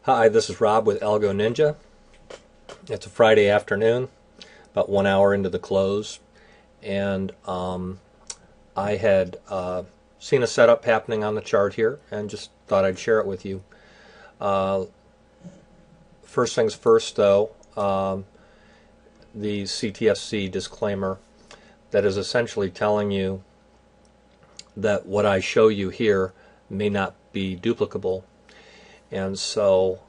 Hi, this is Rob with Algo Ninja. It's a Friday afternoon, about 1 hour into the close, and I had seen a setup happening on the chart here and just thought I'd share it with you. First things first, though, the CTFC disclaimer that is essentially telling you that what I show you here may not be duplicable. And so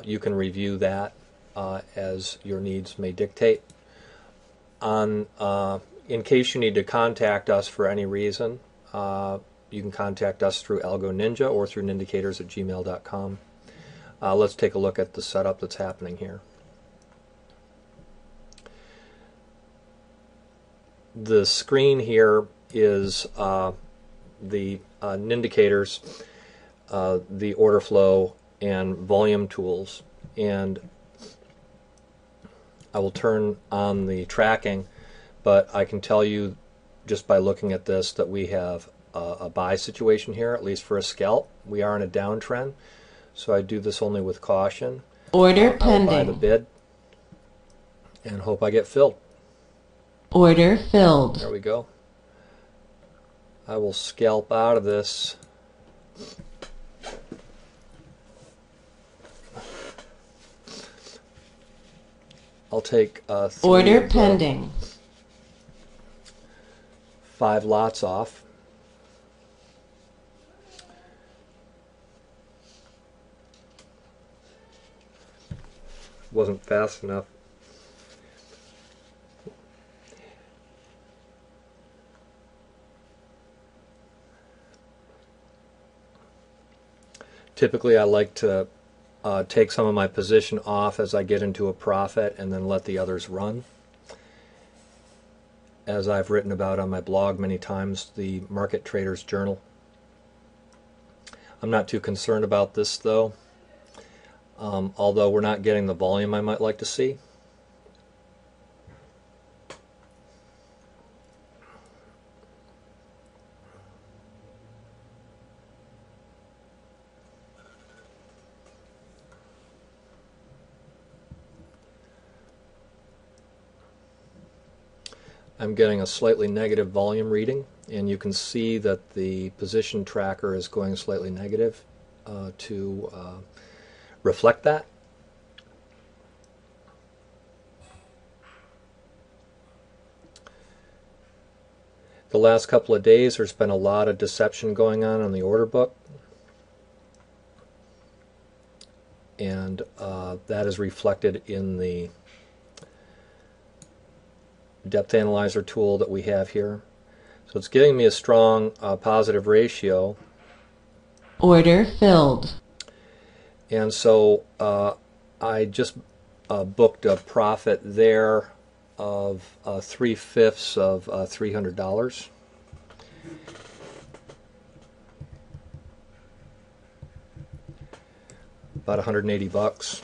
you can review that as your needs may dictate. In case you need to contact us for any reason, you can contact us through Algo Ninja or through nindicators@gmail.com. Let's take a look at the setup that's happening here. The screen here is the Nindicators, the order flow, and volume tools, and I will turn on the tracking, but I can tell you just by looking at this that we have a buy situation here, at least for a scalp. We are in a downtrend, so I do this only with caution. Order I will buy the pending. bid and hope I get filled. Order filled. There we go. I will scalp out of this. I'll take Order pending. 5 lots off. Wasn't fast enough. Typically I like to take some of my position off as I get into a profit and then let the others run. As I've written about on my blog many times, the Market Trader's Journal. I'm not too concerned about this though, although we're not getting the volume I might like to see. I'm getting a slightly negative volume reading, and you can see that the position tracker is going slightly negative to reflect that. The last couple of days there's been a lot of deception going on the order book, and that is reflected in the depth analyzer tool that we have here. So it's giving me a strong positive ratio. Order filled. And so I just booked a profit there of 3/5 of $300. About 180 bucks.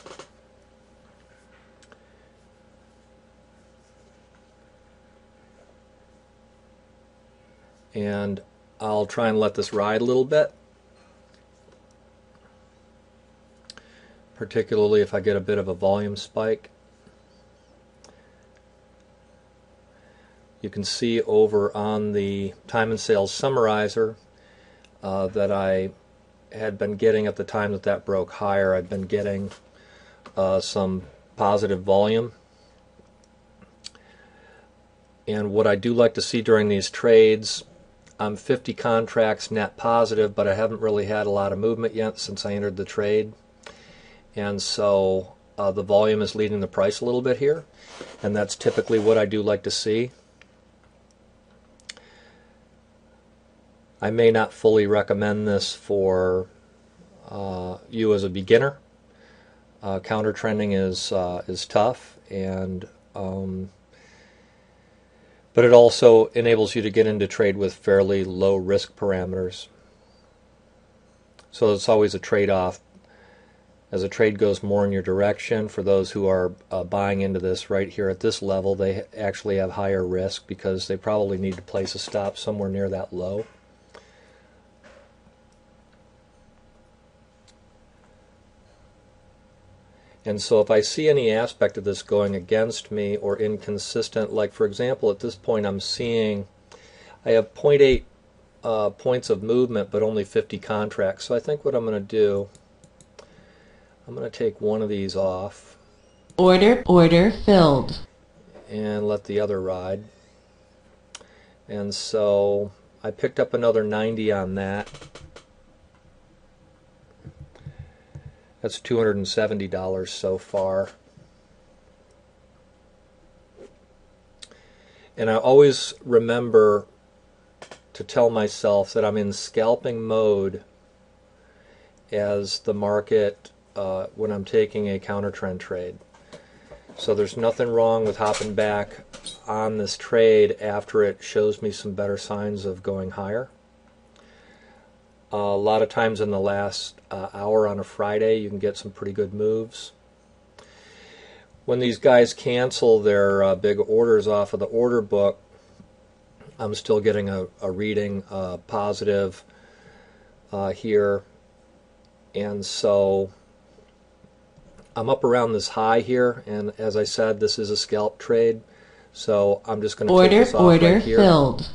And I'll try and let this ride a little bit, particularly if I get a bit of a volume spike. You can see over on the time and sales summarizer that I had been getting at the time that that broke higher. I'd been getting some positive volume. And what I do like to see during these trades, I'm 50 contracts net positive, but I haven't really had a lot of movement yet since I entered the trade. And so the volume is leading the price a little bit here, and that's typically what I do like to see. I may not fully recommend this for you as a beginner. Counter trending is tough, and but it also enables you to get into trade with fairly low risk parameters. So it's always a trade-off. As a trade goes more in your direction, for those who are buying into this right here at this level, they actually have higher risk because they probably need to place a stop somewhere near that low. And so if I see any aspect of this going against me or inconsistent, like for example at this point I'm seeing I have 0.8 points of movement but only 50 contracts. So I think what I'm going to do, I'm going to take one of these off. Order filled. And let the other ride. And so I picked up another 90 on that. That's $270 so far. And I always remember to tell myself that I'm in scalping mode as the market when I'm taking a counter trend trade. So there's nothing wrong with hopping back on this trade after it shows me some better signs of going higher. A lot of times in the last hour on a Friday you can get some pretty good moves. When these guys cancel their big orders off of the order book, I'm still getting a reading positive here, and so I'm up around this high here, and as I said, this is a scalp trade, so I'm just going to take this off right here. Filled.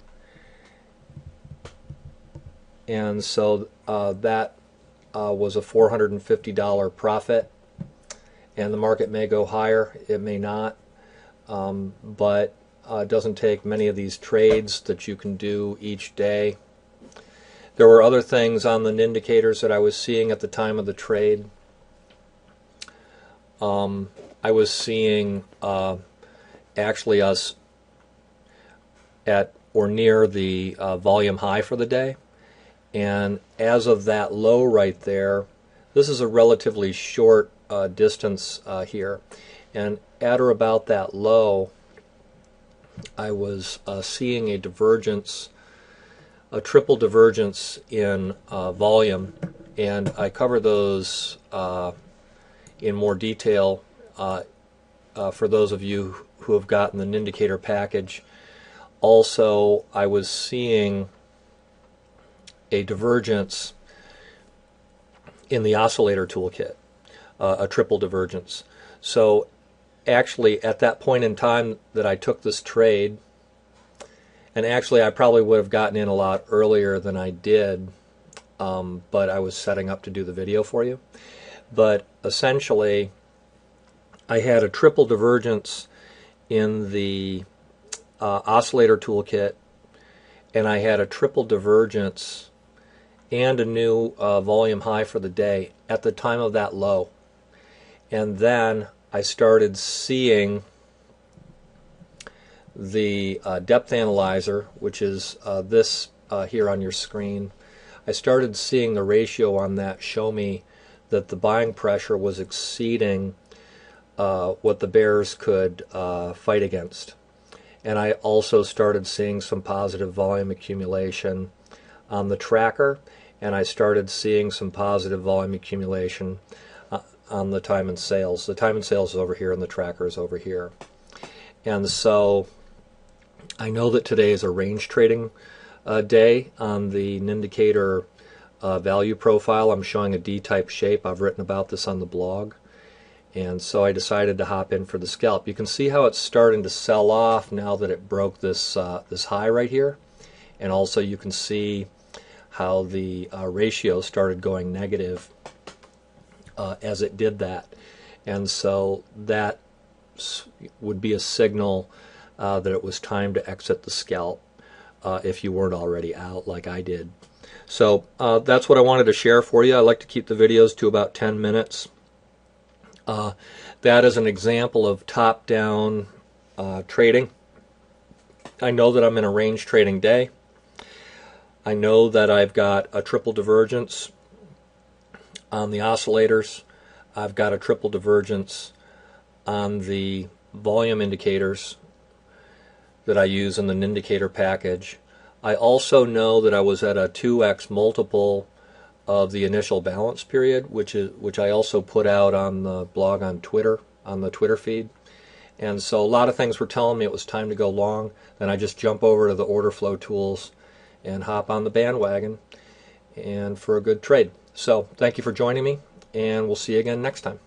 And so that was a $450 profit, and the market may go higher, it may not, but it doesn't take many of these trades that you can do each day. There were other things on the indicators that I was seeing at the time of the trade. I was seeing actually us at or near the volume high for the day, and as of that low right there, this is a relatively short distance here, and at or about that low I was seeing a divergence, a triple divergence in volume, and I cover those in more detail for those of you who have gotten the indicator package. Also, I was seeing a divergence in the oscillator toolkit, a triple divergence. So actually at that point in time that I took this trade, and actually I probably would have gotten in a lot earlier than I did, but I was setting up to do the video for you. But essentially I had a triple divergence in the oscillator toolkit, and I had a triple divergence and a new volume high for the day at the time of that low. And then I started seeing the depth analyzer, which is this here on your screen. I started seeing the ratio on that show me that the buying pressure was exceeding what the bears could fight against. And I also started seeing some positive volume accumulation on the tracker, and I started seeing some positive volume accumulation on the time and sales. The time and sales is over here and the tracker is over here. And so I know that today is a range trading day on the indicator value profile. I'm showing a D-type shape. I've written about this on the blog. And so I decided to hop in for the scalp. You can see how it's starting to sell off now that it broke this this high right here. And also you can see how the ratio started going negative as it did that. And so that would be a signal that it was time to exit the scalp if you weren't already out like I did. So that's what I wanted to share for you. I like to keep the videos to about 10 minutes. That is an example of top-down trading. I know that I'm in a range trading day. I know that I've got a triple divergence on the oscillators. I've got a triple divergence on the volume indicators that I use in the indicator package. I also know that I was at a 2x multiple of the initial balance period, which I also put out on the blog on Twitter, on the Twitter feed. And so a lot of things were telling me it was time to go long. Then I just jump over to the order flow tools and hop on the bandwagon and for a good trade. So thank you for joining me, and we'll see you again next time.